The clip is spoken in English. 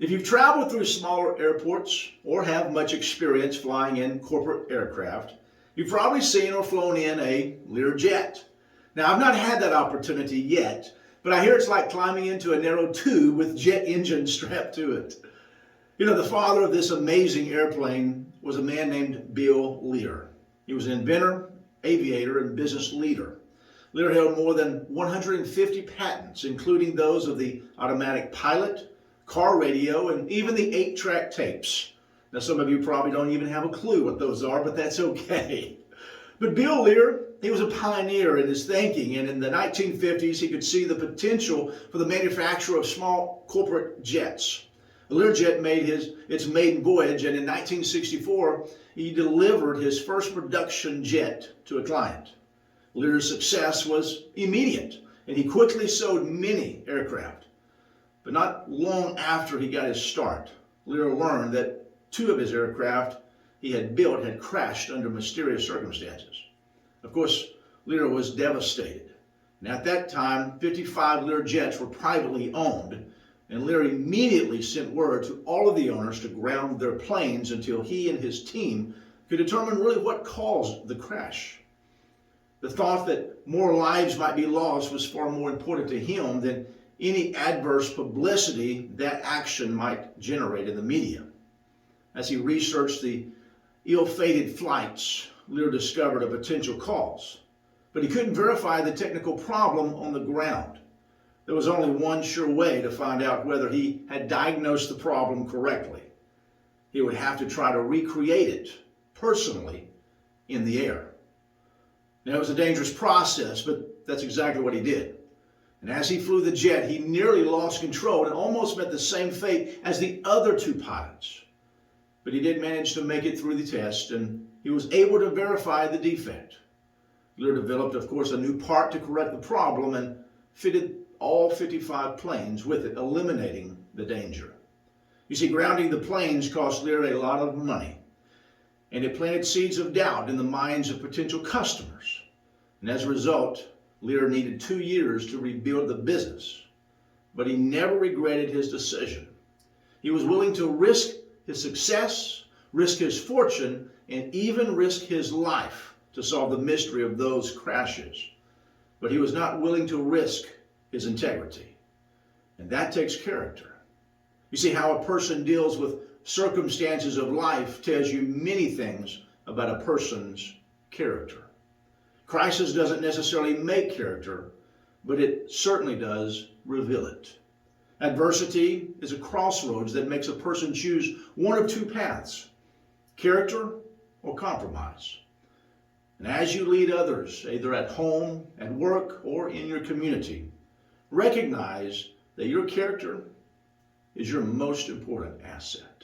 If you've traveled through smaller airports or have much experience flying in corporate aircraft, you've probably seen or flown in a Learjet. Now, I've not had that opportunity yet, but I hear it's like climbing into a narrow tube with jet engine strapped to it. You know, the father of this amazing airplane was a man named Bill Lear. He was an inventor, aviator, and business leader. Lear held more than 150 patents, including those of the automatic pilot, car radio, and even the 8-track tapes. Now, some of you probably don't even have a clue what those are, but that's okay. But Bill Lear, he was a pioneer in his thinking, and in the 1950s, he could see the potential for the manufacture of small corporate jets. The Learjet made its maiden voyage, and in 1964, he delivered his first production jet to a client. Lear's success was immediate, and he quickly sold many aircraft. But not long after he got his start, Lear learned that 2 of his aircraft he had built had crashed under mysterious circumstances. Of course, Lear was devastated. And at that time, 55 Lear jets were privately owned, and Lear immediately sent word to all of the owners to ground their planes until he and his team could determine really what caused the crash. The thought that more lives might be lost was far more important to him than any adverse publicity that action might generate in the media. As he researched the ill-fated flights, Lear discovered a potential cause, but he couldn't verify the technical problem on the ground. There was only one sure way to find out whether he had diagnosed the problem correctly. He would have to try to recreate it personally in the air. Now, it was a dangerous process, but that's exactly what he did. And as he flew the jet, he nearly lost control and almost met the same fate as the other 2 pilots. But he did manage to make it through the test, and he was able to verify the defect. Lear developed, of course, a new part to correct the problem and fitted all 55 planes with it, eliminating the danger. You see, grounding the planes cost Lear a lot of money, and it planted seeds of doubt in the minds of potential customers. And as a result, Lear needed 2 years to rebuild the business, but he never regretted his decision. He was willing to risk his success, risk his fortune, and even risk his life to solve the mystery of those crashes. But he was not willing to risk his integrity. And that takes character. You see, how a person deals with circumstances of life tells you many things about a person's character. Crisis doesn't necessarily make character, but it certainly does reveal it. Adversity is a crossroads that makes a person choose one of 2 paths, character or compromise. And as you lead others, either at home, at work, or in your community, recognize that your character is your most important asset.